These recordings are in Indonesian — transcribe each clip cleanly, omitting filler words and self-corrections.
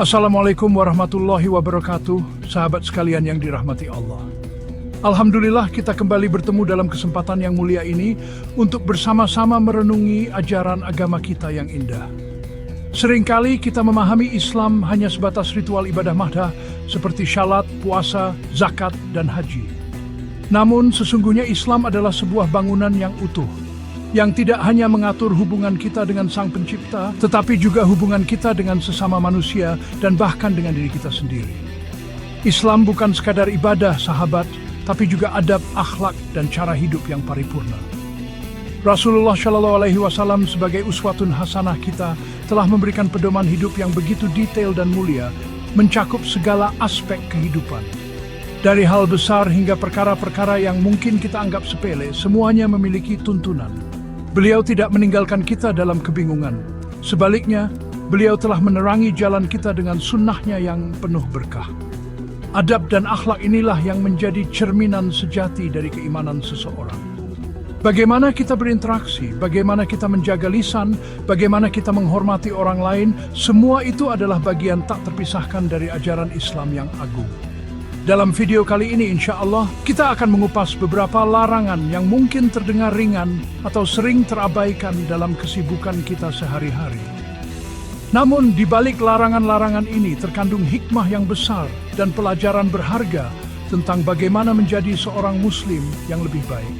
Assalamualaikum warahmatullahi wabarakatuh, sahabat sekalian yang dirahmati Allah. Alhamdulillah kita kembali bertemu dalam kesempatan yang mulia ini untuk bersama-sama merenungi ajaran agama kita yang indah. Seringkali kita memahami Islam hanya sebatas ritual ibadah mahdah seperti syalat, puasa, zakat, dan haji. Namun sesungguhnya Islam adalah sebuah bangunan yang utuh, yang tidak hanya mengatur hubungan kita dengan Sang Pencipta, tetapi juga hubungan kita dengan sesama manusia dan bahkan dengan diri kita sendiri. Islam bukan sekadar ibadah, sahabat, tapi juga adab, akhlak, dan cara hidup yang paripurna. Rasulullah Shallallahu Alaihi Wasallam sebagai uswatun hasanah kita telah memberikan pedoman hidup yang begitu detail dan mulia, mencakup segala aspek kehidupan. Dari hal besar hingga perkara-perkara yang mungkin kita anggap sepele, semuanya memiliki tuntunan. Beliau tidak meninggalkan kita dalam kebingungan. Sebaliknya, beliau telah menerangi jalan kita dengan sunnahnya yang penuh berkah. Adab dan akhlak inilah yang menjadi cerminan sejati dari keimanan seseorang. Bagaimana kita berinteraksi, bagaimana kita menjaga lisan, bagaimana kita menghormati orang lain, semua itu adalah bagian tak terpisahkan dari ajaran Islam yang agung. Dalam video kali ini insya Allah kita akan mengupas beberapa larangan yang mungkin terdengar ringan atau sering terabaikan dalam kesibukan kita sehari-hari. Namun di balik larangan-larangan ini terkandung hikmah yang besar dan pelajaran berharga tentang bagaimana menjadi seorang muslim yang lebih baik.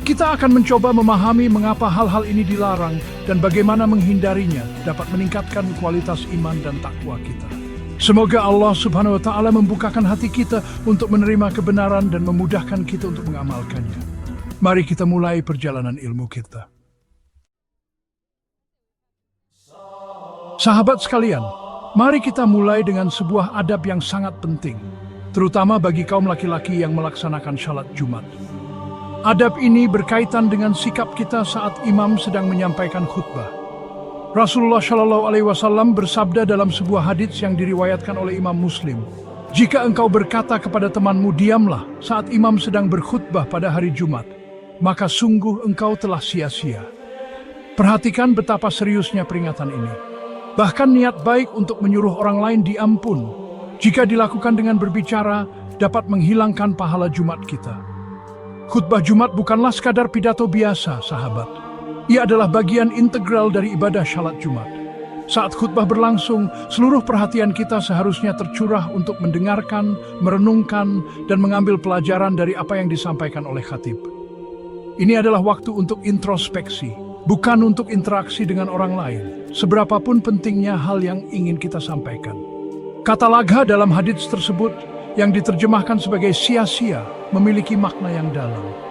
Kita akan mencoba memahami mengapa hal-hal ini dilarang dan bagaimana menghindarinya dapat meningkatkan kualitas iman dan takwa kita. Semoga Allah Subhanahu wa Ta'ala membukakan hati kita untuk menerima kebenaran dan memudahkan kita untuk mengamalkannya. Mari kita mulai perjalanan ilmu kita. Sahabat sekalian, mari kita mulai dengan sebuah adab yang sangat penting, terutama bagi kaum laki-laki yang melaksanakan syalat Jumat. Adab ini berkaitan dengan sikap kita saat imam sedang menyampaikan khutbah. Rasulullah Shallallahu Alaihi Wasallam bersabda dalam sebuah hadits yang diriwayatkan oleh Imam Muslim, "Jika engkau berkata kepada temanmu, diamlah saat imam sedang berkhutbah pada hari Jumat, maka sungguh engkau telah sia-sia." Perhatikan betapa seriusnya peringatan ini. Bahkan niat baik untuk menyuruh orang lain diam pun, jika dilakukan dengan berbicara, dapat menghilangkan pahala Jumat kita. Khutbah Jumat bukanlah sekadar pidato biasa, sahabat. Ia adalah bagian integral dari ibadah syalat Jumat. Saat khutbah berlangsung, seluruh perhatian kita seharusnya tercurah untuk mendengarkan, merenungkan, dan mengambil pelajaran dari apa yang disampaikan oleh khatib. Ini adalah waktu untuk introspeksi, bukan untuk interaksi dengan orang lain, seberapapun pentingnya hal yang ingin kita sampaikan. Kata lagha dalam hadits tersebut, yang diterjemahkan sebagai sia-sia, memiliki makna yang dalam.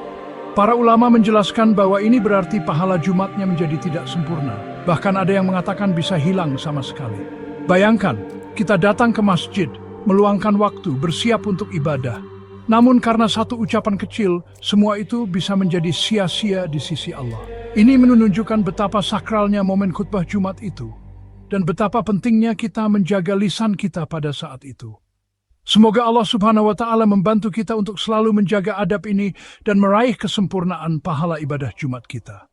Para ulama menjelaskan bahwa ini berarti pahala Jumatnya menjadi tidak sempurna. Bahkan ada yang mengatakan bisa hilang sama sekali. Bayangkan, kita datang ke masjid, meluangkan waktu, bersiap untuk ibadah. Namun karena satu ucapan kecil, semua itu bisa menjadi sia-sia di sisi Allah. Ini menunjukkan betapa sakralnya momen khutbah Jumat itu, dan betapa pentingnya kita menjaga lisan kita pada saat itu. Semoga Allah Subhanahu wa Ta'ala membantu kita untuk selalu menjaga adab ini dan meraih kesempurnaan pahala ibadah Jumat kita.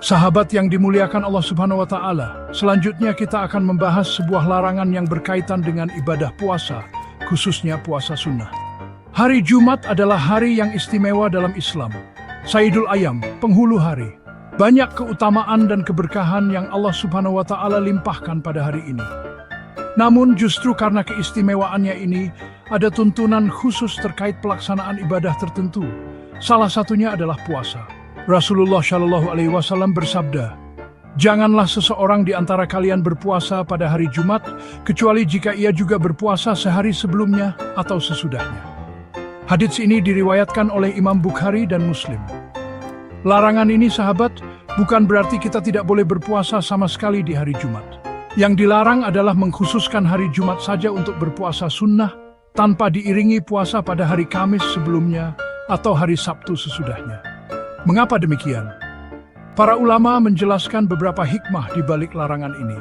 Sahabat yang dimuliakan Allah Subhanahu wa Ta'ala, selanjutnya kita akan membahas sebuah larangan yang berkaitan dengan ibadah puasa, khususnya puasa sunnah. Hari Jumat adalah hari yang istimewa dalam Islam. Sayyidul Ayyam, penghulu hari. Banyak keutamaan dan keberkahan yang Allah Subhanahu wa Ta'ala limpahkan pada hari ini. Namun justru karena keistimewaannya ini, ada tuntunan khusus terkait pelaksanaan ibadah tertentu. Salah satunya adalah puasa. Rasulullah Shallallahu Alaihi Wasallam bersabda, "Janganlah seseorang di antara kalian berpuasa pada hari Jumat, kecuali jika ia juga berpuasa sehari sebelumnya atau sesudahnya." Hadits ini diriwayatkan oleh Imam Bukhari dan Muslim. Larangan ini, sahabat, bukan berarti kita tidak boleh berpuasa sama sekali di hari Jumat. Yang dilarang adalah mengkhususkan hari Jumat saja untuk berpuasa sunnah tanpa diiringi puasa pada hari Kamis sebelumnya atau hari Sabtu sesudahnya. Mengapa demikian? Para ulama menjelaskan beberapa hikmah di balik larangan ini.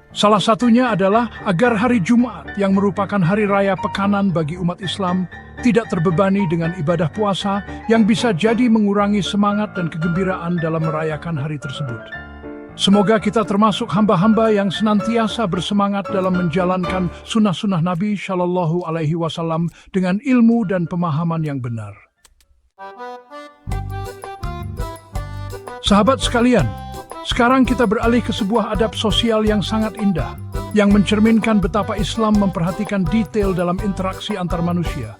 Salah satunya adalah agar hari Jumat yang merupakan hari raya pekanan bagi umat Islam tidak terbebani dengan ibadah puasa yang bisa jadi mengurangi semangat dan kegembiraan dalam merayakan hari tersebut. Semoga kita termasuk hamba-hamba yang senantiasa bersemangat dalam menjalankan sunnah-sunnah Nabi Shallallahu Alaihi Wasallam dengan ilmu dan pemahaman yang benar. Sahabat sekalian, sekarang kita beralih ke sebuah adab sosial yang sangat indah, yang mencerminkan betapa Islam memperhatikan detail dalam interaksi antar manusia.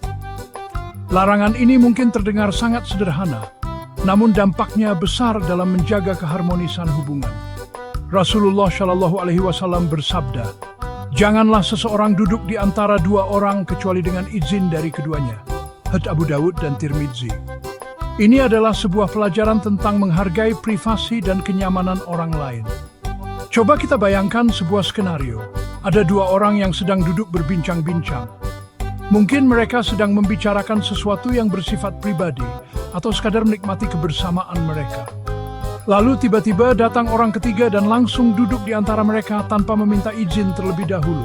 Larangan ini mungkin terdengar sangat sederhana, namun dampaknya besar dalam menjaga keharmonisan hubungan. Rasulullah Shallallahu Alaihi Wasallam bersabda, "Janganlah seseorang duduk di antara dua orang kecuali dengan izin dari keduanya." Hadits Abu Dawud dan Tirmidzi. Ini adalah sebuah pelajaran tentang menghargai privasi dan kenyamanan orang lain. Coba kita bayangkan sebuah skenario. Ada dua orang yang sedang duduk berbincang-bincang. Mungkin mereka sedang membicarakan sesuatu yang bersifat pribadi atau sekadar menikmati kebersamaan mereka. Lalu tiba-tiba datang orang ketiga dan langsung duduk di antara mereka tanpa meminta izin terlebih dahulu.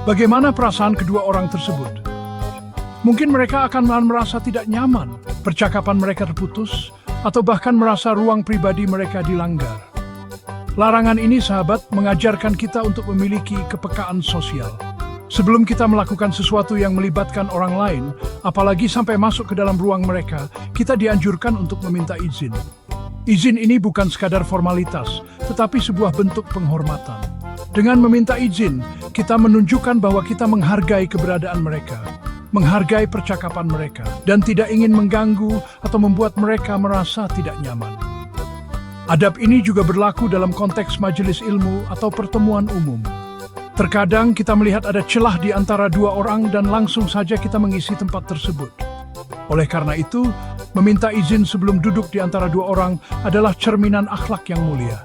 Bagaimana perasaan kedua orang tersebut? Mungkin mereka akan merasa tidak nyaman, percakapan mereka terputus, atau bahkan merasa ruang pribadi mereka dilanggar. Larangan ini, sahabat, mengajarkan kita untuk memiliki kepekaan sosial. Sebelum kita melakukan sesuatu yang melibatkan orang lain, apalagi sampai masuk ke dalam ruang mereka, kita dianjurkan untuk meminta izin. Izin ini bukan sekadar formalitas, tetapi sebuah bentuk penghormatan. Dengan meminta izin, kita menunjukkan bahwa kita menghargai keberadaan mereka, menghargai percakapan mereka, dan tidak ingin mengganggu atau membuat mereka merasa tidak nyaman. Adab ini juga berlaku dalam konteks majelis ilmu atau pertemuan umum. Terkadang kita melihat ada celah di antara dua orang dan langsung saja kita mengisi tempat tersebut. Oleh karena itu, meminta izin sebelum duduk di antara dua orang adalah cerminan akhlak yang mulia.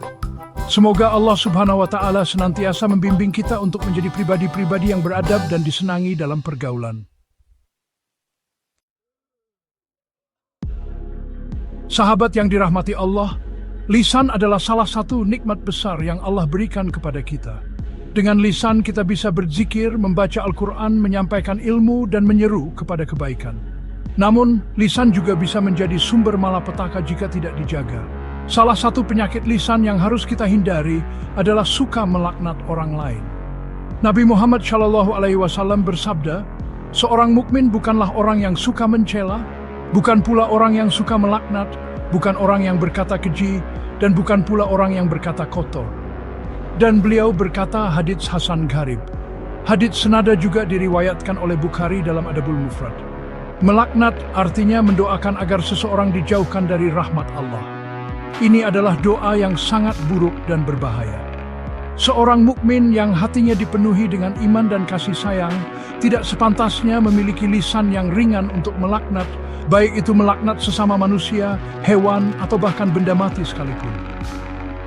Semoga Allah Subhanahu wa Ta'ala senantiasa membimbing kita untuk menjadi pribadi-pribadi yang beradab dan disenangi dalam pergaulan. Sahabat yang dirahmati Allah, lisan adalah salah satu nikmat besar yang Allah berikan kepada kita. Dengan lisan kita bisa berzikir, membaca Al-Quran, menyampaikan ilmu, dan menyeru kepada kebaikan. Namun, lisan juga bisa menjadi sumber malapetaka jika tidak dijaga. Salah satu penyakit lisan yang harus kita hindari adalah suka melaknat orang lain. Nabi Muhammad SAW bersabda, "Seorang mukmin bukanlah orang yang suka mencela, bukan pula orang yang suka melaknat, bukan orang yang berkata keji, dan bukan pula orang yang berkata kotor." Dan beliau berkata hadits Hasan Gharib. Hadits senada juga diriwayatkan oleh Bukhari dalam Adabul Mufrad. Melaknat artinya mendoakan agar seseorang dijauhkan dari rahmat Allah. Ini adalah doa yang sangat buruk dan berbahaya. Seorang mukmin yang hatinya dipenuhi dengan iman dan kasih sayang tidak sepantasnya memiliki lisan yang ringan untuk melaknat, baik itu melaknat sesama manusia, hewan, atau bahkan benda mati sekalipun.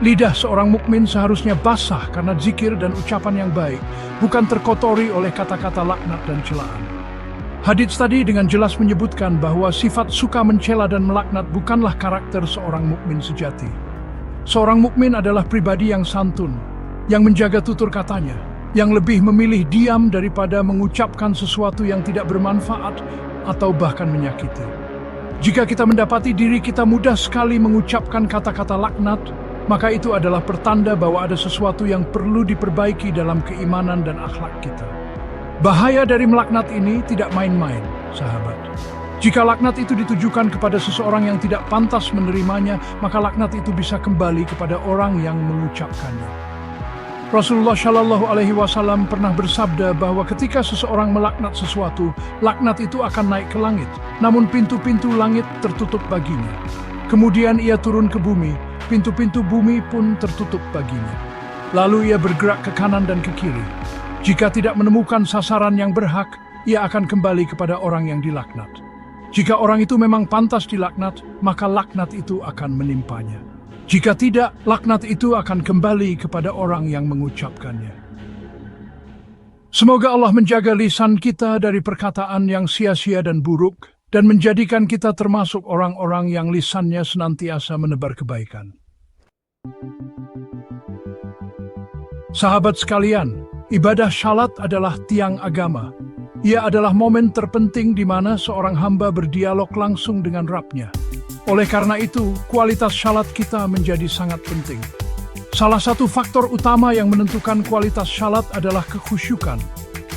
Lidah seorang mukmin seharusnya basah karena zikir dan ucapan yang baik, bukan terkotori oleh kata-kata laknat dan celaan. Hadits tadi dengan jelas menyebutkan bahwa sifat suka mencela dan melaknat bukanlah karakter seorang mukmin sejati. Seorang mukmin adalah pribadi yang santun, yang menjaga tutur katanya, yang lebih memilih diam daripada mengucapkan sesuatu yang tidak bermanfaat atau bahkan menyakiti. Jika kita mendapati diri kita mudah sekali mengucapkan kata-kata laknat, maka itu adalah pertanda bahwa ada sesuatu yang perlu diperbaiki dalam keimanan dan akhlak kita. Bahaya dari melaknat ini tidak main-main, sahabat. Jika laknat itu ditujukan kepada seseorang yang tidak pantas menerimanya, maka laknat itu bisa kembali kepada orang yang mengucapkannya. Rasulullah Shallallahu Alaihi Wasallam pernah bersabda bahwa ketika seseorang melaknat sesuatu, laknat itu akan naik ke langit, namun pintu-pintu langit tertutup baginya. Kemudian ia turun ke bumi, pintu-pintu bumi pun tertutup baginya. Lalu ia bergerak ke kanan dan ke kiri. Jika tidak menemukan sasaran yang berhak, ia akan kembali kepada orang yang dilaknat. Jika orang itu memang pantas dilaknat, maka laknat itu akan menimpanya. Jika tidak, laknat itu akan kembali kepada orang yang mengucapkannya. Semoga Allah menjaga lisan kita dari perkataan yang sia-sia dan buruk, dan menjadikan kita termasuk orang-orang yang lisannya senantiasa menebar kebaikan. Sahabat sekalian, ibadah syalat adalah tiang agama. Ia adalah momen terpenting di mana seorang hamba berdialog langsung dengan Rabb-Nya. Oleh karena itu, kualitas syalat kita menjadi sangat penting. Salah satu faktor utama yang menentukan kualitas salat adalah kekhusyukan.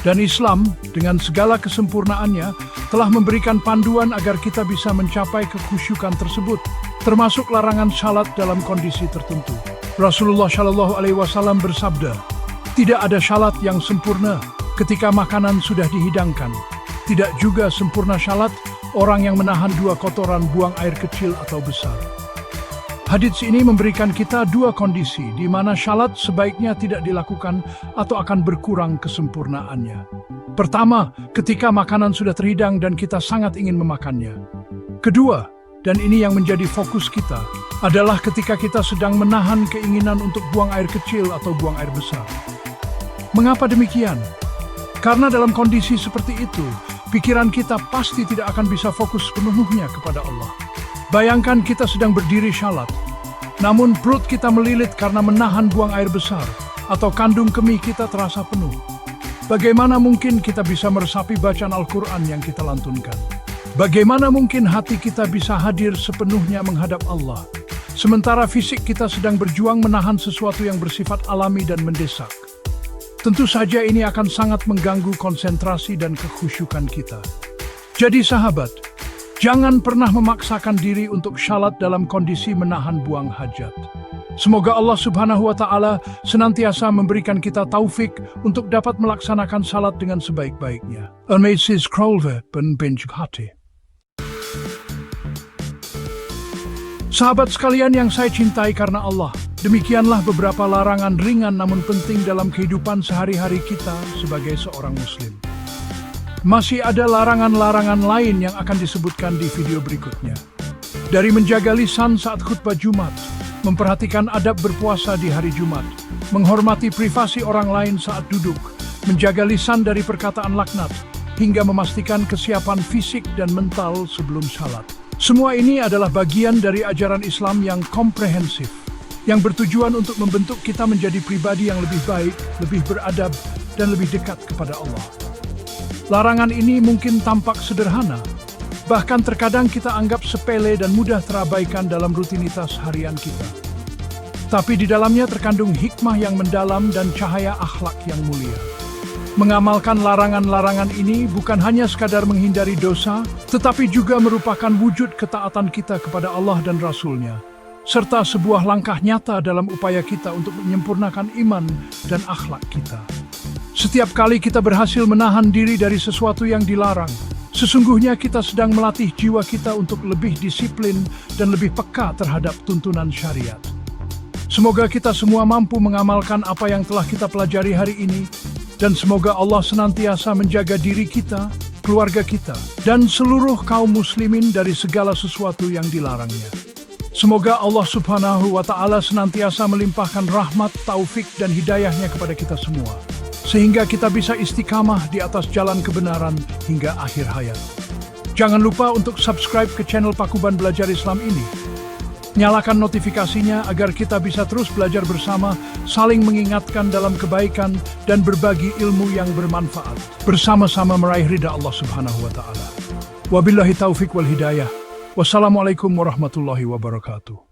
Dan Islam, dengan segala kesempurnaannya, telah memberikan panduan agar kita bisa mencapai kekhusyukan tersebut, termasuk larangan salat dalam kondisi tertentu. Rasulullah Shallallahu Alaihi Wasallam bersabda, "Tidak ada salat yang sempurna ketika makanan sudah dihidangkan. Tidak juga sempurna salat orang yang menahan dua kotoran buang air kecil atau besar." Hadits ini memberikan kita dua kondisi di mana salat sebaiknya tidak dilakukan atau akan berkurang kesempurnaannya. Pertama, ketika makanan sudah terhidang dan kita sangat ingin memakannya. Kedua, dan ini yang menjadi fokus kita, adalah ketika kita sedang menahan keinginan untuk buang air kecil atau buang air besar. Mengapa demikian? Karena dalam kondisi seperti itu, pikiran kita pasti tidak akan bisa fokus sepenuhnya kepada Allah. Bayangkan kita sedang berdiri salat, namun perut kita melilit karena menahan buang air besar, atau kandung kemih kita terasa penuh. Bagaimana mungkin kita bisa meresapi bacaan Al-Quran yang kita lantunkan? Bagaimana mungkin hati kita bisa hadir sepenuhnya menghadap Allah, sementara fisik kita sedang berjuang menahan sesuatu yang bersifat alami dan mendesak? Tentu saja ini akan sangat mengganggu konsentrasi dan kekhusyukan kita. Jadi sahabat, jangan pernah memaksakan diri untuk salat dalam kondisi menahan buang hajat. Semoga Allah Subhanahu wa Ta'ala senantiasa memberikan kita taufik untuk dapat melaksanakan salat dengan sebaik-baiknya. Amazing Scrollver penbenjuk hati. Sahabat sekalian yang saya cintai karena Allah, demikianlah beberapa larangan ringan namun penting dalam kehidupan sehari-hari kita sebagai seorang Muslim. Masih ada larangan-larangan lain yang akan disebutkan di video berikutnya. Dari menjaga lisan saat khutbah Jumat, memperhatikan adab berpuasa di hari Jumat, menghormati privasi orang lain saat duduk, menjaga lisan dari perkataan laknat, hingga memastikan kesiapan fisik dan mental sebelum salat. Semua ini adalah bagian dari ajaran Islam yang komprehensif, yang bertujuan untuk membentuk kita menjadi pribadi yang lebih baik, lebih beradab, dan lebih dekat kepada Allah. Larangan ini mungkin tampak sederhana, bahkan terkadang kita anggap sepele dan mudah terabaikan dalam rutinitas harian kita. Tapi di dalamnya terkandung hikmah yang mendalam dan cahaya akhlak yang mulia. Mengamalkan larangan-larangan ini bukan hanya sekadar menghindari dosa, tetapi juga merupakan wujud ketaatan kita kepada Allah dan Rasul-Nya, serta sebuah langkah nyata dalam upaya kita untuk menyempurnakan iman dan akhlak kita. Setiap kali kita berhasil menahan diri dari sesuatu yang dilarang, sesungguhnya kita sedang melatih jiwa kita untuk lebih disiplin dan lebih peka terhadap tuntunan syariat. Semoga kita semua mampu mengamalkan apa yang telah kita pelajari hari ini, dan semoga Allah senantiasa menjaga diri kita, keluarga kita, dan seluruh kaum muslimin dari segala sesuatu yang dilarangnya. Semoga Allah Subhanahu wa Ta'ala senantiasa melimpahkan rahmat, taufik, dan hidayahnya kepada kita semua, sehingga kita bisa istiqamah di atas jalan kebenaran hingga akhir hayat. Jangan lupa untuk subscribe ke channel Pakuban Belajar Islam ini. Nyalakan notifikasinya agar kita bisa terus belajar bersama, saling mengingatkan dalam kebaikan, dan berbagi ilmu yang bermanfaat, bersama-sama meraih ridha Allah Subhanahu wa Ta'ala. Wabillahi taufiq wal hidayah. Wassalamualaikum warahmatullahi wabarakatuh.